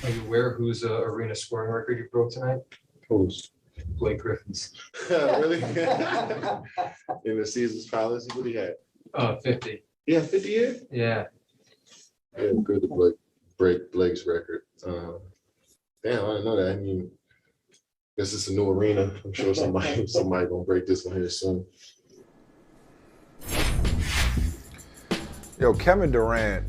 Are you aware whose arena scoring record you broke tonight? Who's? Blake Griffin's. Really? In the season's policy, what he had? 50. Yeah, 50 years? Yeah. Yeah, good to break Blake's record. Damn, I didn't know that. I mean, this is a new arena. I'm sure somebody gonna break this one here soon. Yo, Kevin Durant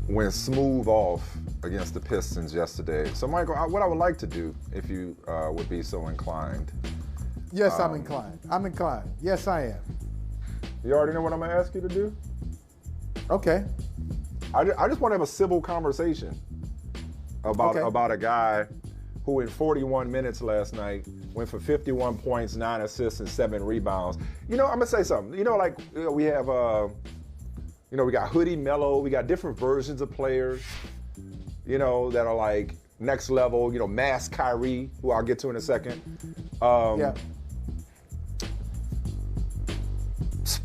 went smooth off against the Pistons yesterday. So, Michael, what I would like to do, if you would be so inclined. Yes, I'm inclined. I'm inclined. Yes, I am. You already know what I'm going to ask you to do? Okay. I just want to have a civil conversation about a guy who in 41 minutes last night went for 51 points, 9 assists, and 7 rebounds. You know, I'm going to say something. You know, we have, we got Hoodie, Melo, we got different versions of players, that are like next level, Mass Kyrie, who I'll get to in a second. Yeah.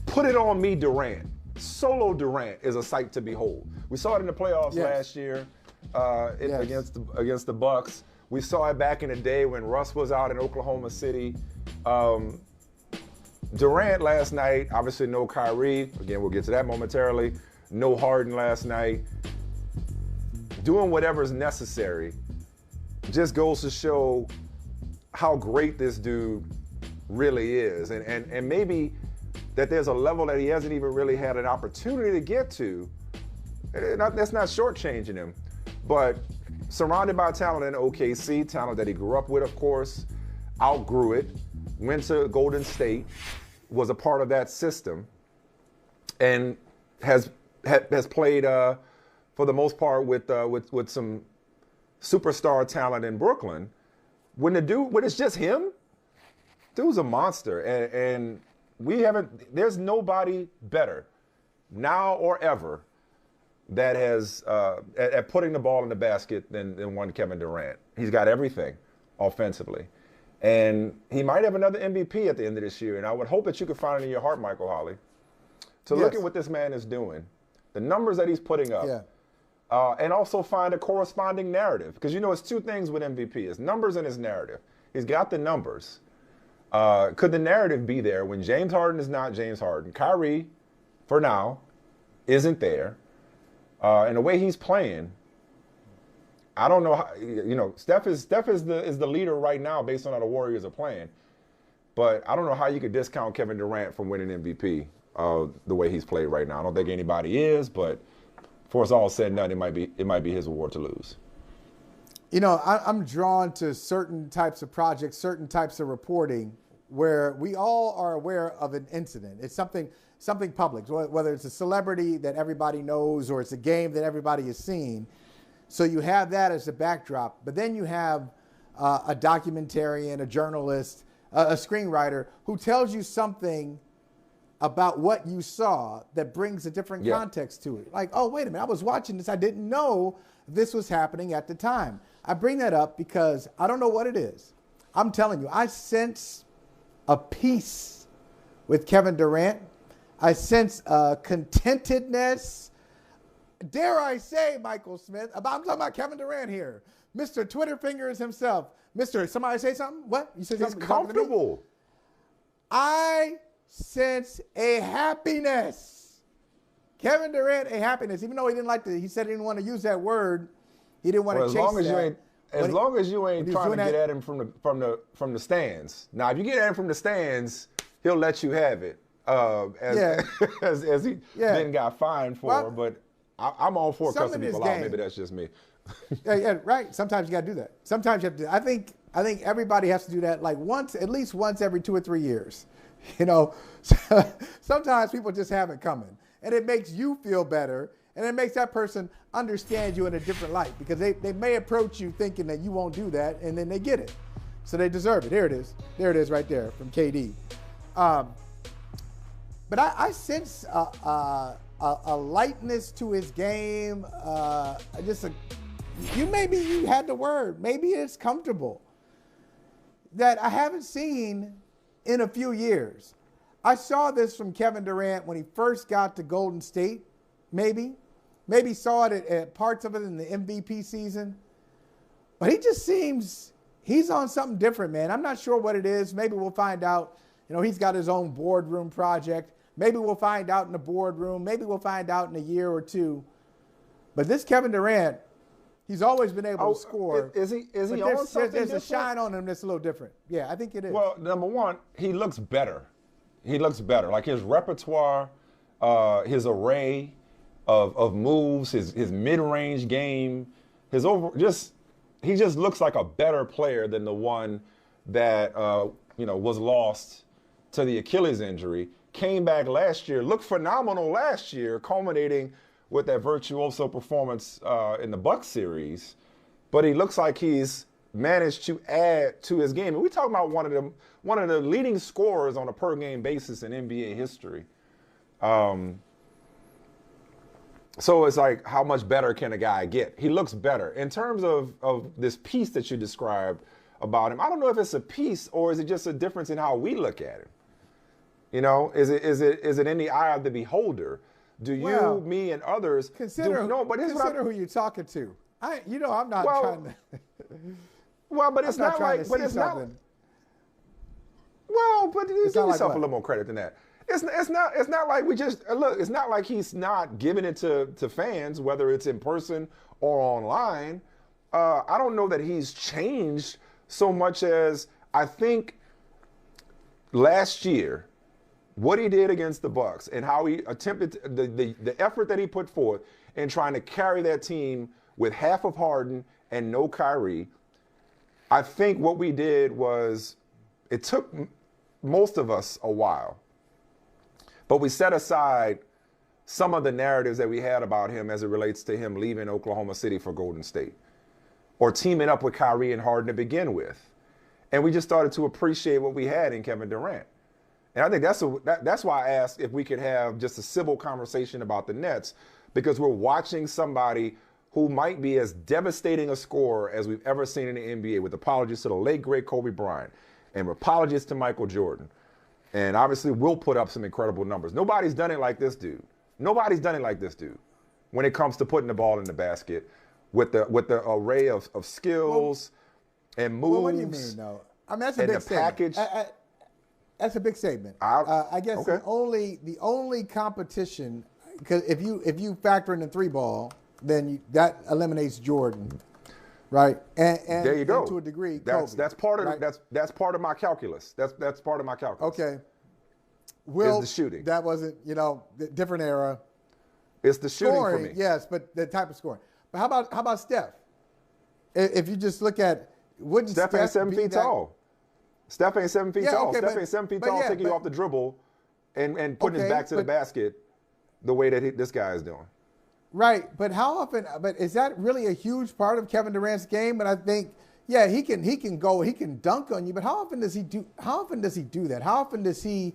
Put it on me, Durant. Solo Durant is a sight to behold. We saw it in the playoffs last year against the Bucks. We saw it back in the day when Russ was out in Oklahoma City. Durant last night, obviously no Kyrie. Again, we'll get to that momentarily. No Harden last night. Doing whatever's necessary just goes to show how great this dude really is. And maybe that there's a level that he hasn't even really had an opportunity to get to. That's not shortchanging him. But surrounded by talent in OKC, talent that he grew up with, of course, outgrew it, went to Golden State, was a part of that system, and has played for the most part with some superstar talent in Brooklyn. When it's just him, dude's a monster, and there's nobody better now or ever that has at putting the ball in the basket than one Kevin Durant. He's got everything offensively. And he might have another MVP at the end of this year. And I would hope that you could find it in your heart, Michael Holley, to look at what this man is doing, the numbers that he's putting up, and also find a corresponding narrative. Because it's two things with MVP. It's numbers and his narrative. He's got the numbers. Could the narrative be there when James Harden is not James Harden? Kyrie, for now, isn't there. And the way he's playing, I don't know how, Steph is the leader right now based on how the Warriors are playing. But I don't know how you could discount Kevin Durant from winning MVP the way he's played right now. I don't think anybody is, but before it's all said and done, it might be his award to lose. I'm drawn to certain types of projects, certain types of reporting where we all are aware of an incident. It's something public, whether it's a celebrity that everybody knows or it's a game that everybody has seen. So you have that as a backdrop, but then you have a documentarian, a journalist, a screenwriter who tells you something about what you saw that brings a different context to it. Like, oh, wait a minute, I was watching this. I didn't know this was happening at the time. I bring that up because I don't know what it is. I'm telling you, I sense a peace with Kevin Durant. I sense contentedness. Dare I say, Michael Smith, I'm talking about Kevin Durant here. Mr. Twitter Fingers himself. Somebody say something? What? You said something? He's comfortable. I sense a happiness. Kevin Durant, a happiness. Even though he said he didn't want to use that word. He didn't want to chase that. As long as you ain't trying to get at him from the stands. Now, if you get at him from the stands, he'll let you have it. As he then got fined for, but I'm all for cussing people out. Maybe that's just me. Right. Sometimes you got to do that. Sometimes you have to. I think everybody has to do that at least once every 2 or 3 years. Sometimes people just have it coming, and it makes you feel better, and it makes that person understand you in a different light because they may approach you thinking that you won't do that, and then they get it, so they deserve it. There it is. There it is, right there from KD. But I sense a lightness to his game. Maybe you had the word. Maybe it's comfortable that I haven't seen in a few years. I saw this from Kevin Durant when he first got to Golden State. Maybe saw it at parts of it in the MVP season, But he just seems he's on something different, man. I'm not sure what it is. Maybe we'll find out. You know, he's got his own boardroom project. Maybe we'll find out in the boardroom. Maybe we'll find out in a year or two. But this Kevin Durant, he's always been able to score. Is he on something There's different? a shine on him that's a little different. Yeah, I think it is. Well, number one, he looks better. He looks better. Like his repertoire, his array of moves, his mid-range game, he just looks like a better player than the one that was lost to the Achilles injury. Came back last year, looked phenomenal last year, culminating with that virtuoso performance in the Bucks series. But he looks like he's managed to add to his game. And we're talking about one of the leading scorers on a per game basis in NBA history. So it's like, how much better can a guy get? He looks better. In terms of this piece that you described about him, I don't know if it's a piece or is it just a difference in how we look at him. You know, is it in the eye of the beholder? Do you, me, and others consider who you're talking to? I'm not trying to. Well, but it's not like. But it's not. Well, but you give yourself a little more credit than that. It's not like we just look. It's not like he's not giving it to fans, whether it's in person or online. I don't know that he's changed so much as I think last year. What he did against the Bucks and how he attempted the effort that he put forth in trying to carry that team with half of Harden and no Kyrie. I think what we did was it took most of us a while, but we set aside some of the narratives that we had about him as it relates to him leaving Oklahoma City for Golden State or teaming up with Kyrie and Harden to begin with. And we just started to appreciate what we had in Kevin Durant. And I think that's why I asked if we could have just a civil conversation about the Nets, because we're watching somebody who might be as devastating a scorer as we've ever seen in the NBA, with apologies to the late, great Kobe Bryant and apologies to Michael Jordan. And obviously we'll put up some incredible numbers. Nobody's done it like this dude. Nobody's done it like this dude when it comes to putting the ball in the basket with the array of skills and moves. Well, what do you mean, though? I mean, that's a big package. That's a big statement. I guess okay. the only competition, because if you factor in the three ball, then that eliminates Jordan, right? And there you go. And to a degree, that's part of right? that's part of my calculus. That's part of my calculus. Okay. Is the shooting? That wasn't different era. It's the shooting scoring, for me. Yes, but the type of scoring. But how about Steph? If you just look at, wouldn't Steph ain't 7 feet tall. Steph ain't 7 feet tall. Okay, Steph ain't 7 feet tall, taking you off the dribble and putting his back to the basket the way that this guy is doing. Right, but how often? But is that really a huge part of Kevin Durant's game? And I think, he can go, he can dunk on you. But how often does he do? How often does he do that? How often does he?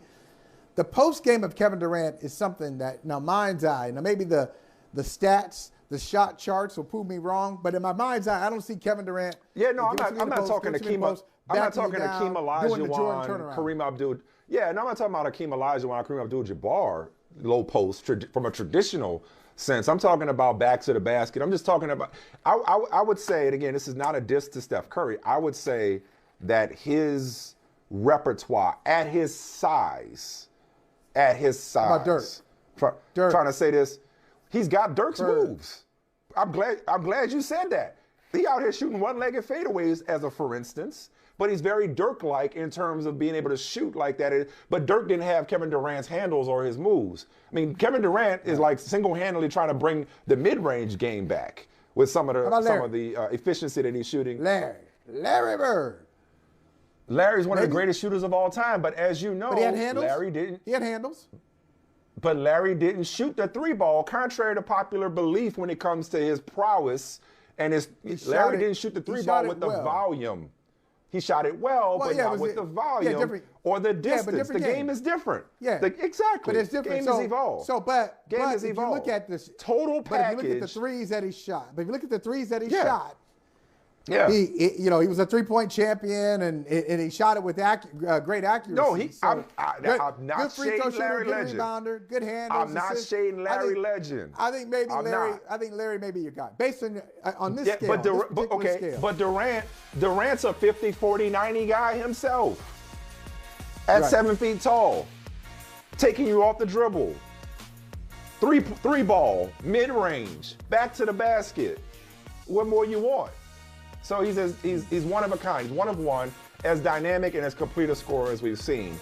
The post game of Kevin Durant is something that, now mind's eye. Now maybe the stats, the shot charts will prove me wrong, but in my mind's eye, I don't see Kevin Durant. Yeah, no, I'm not talking to Keem. I'm not talking to Hakeem Olajuwon, Kareem Abdul. Yeah, no, I'm not talking about Hakeem Olajuwon, Kareem Abdul-Jabbar low post from a traditional sense. I'm talking about back to the basket. I'm just talking about. I would say, and again, this is not a diss to Steph Curry. I would say that his repertoire at his size. About Dirk. Trying to say this, he's got Dirk's moves. I'm glad you said that. He out here shooting one-legged fadeaways as a for instance, but he's very Dirk-like in terms of being able to shoot like that. But Dirk didn't have Kevin Durant's handles or his moves. I mean, Kevin Durant is like single-handedly trying to bring the mid-range game back with some of the efficiency that he's shooting. Larry Bird. Larry's one of the greatest shooters of all time, but as you know, but he had handles? Larry didn't. He had handles. But Larry didn't shoot the three ball, contrary to popular belief when it comes to his prowess. And Larry didn't shoot the three ball with the volume. He shot it well, but not with the volume or the distance. The game is different. Yeah, exactly. But it's different. Game has evolved. But if you look at this total package, but if you look at the threes that he shot, Yeah. He was a three-point champion, and he shot it with great accuracy. No, I'm not good free throw shading shooter, Larry good Legend. rebounder, good handles. I'm not assists. shading Larry Legend. I think maybe I'm Larry. not. I think Larry may be your guy based on this scale. But, this particular scale. but Durant's a 50, 40, 90 guy himself. At 7 feet tall, taking you off the dribble. Three ball, mid-range, back to the basket. What more you want? So he's one of a kind. He's one of one, as dynamic and as complete a scorer as we've seen.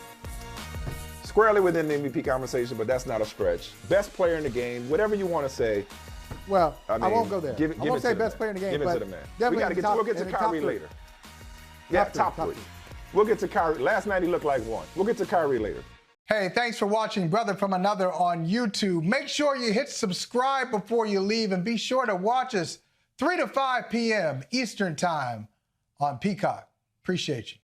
Squarely within the MVP conversation, but that's not a stretch. Best player in the game, whatever you want to say. Well, I won't go there. I won't say best player in the game. Give it to the man. We'll get to Kyrie later. Yeah, top three. We'll get to Kyrie. Last night he looked like one. We'll get to Kyrie later. Hey, thanks for watching Brother from Another on YouTube. Make sure you hit subscribe before you leave, and be sure to watch us 3 to 5 p.m. Eastern Time on Peacock. Appreciate you.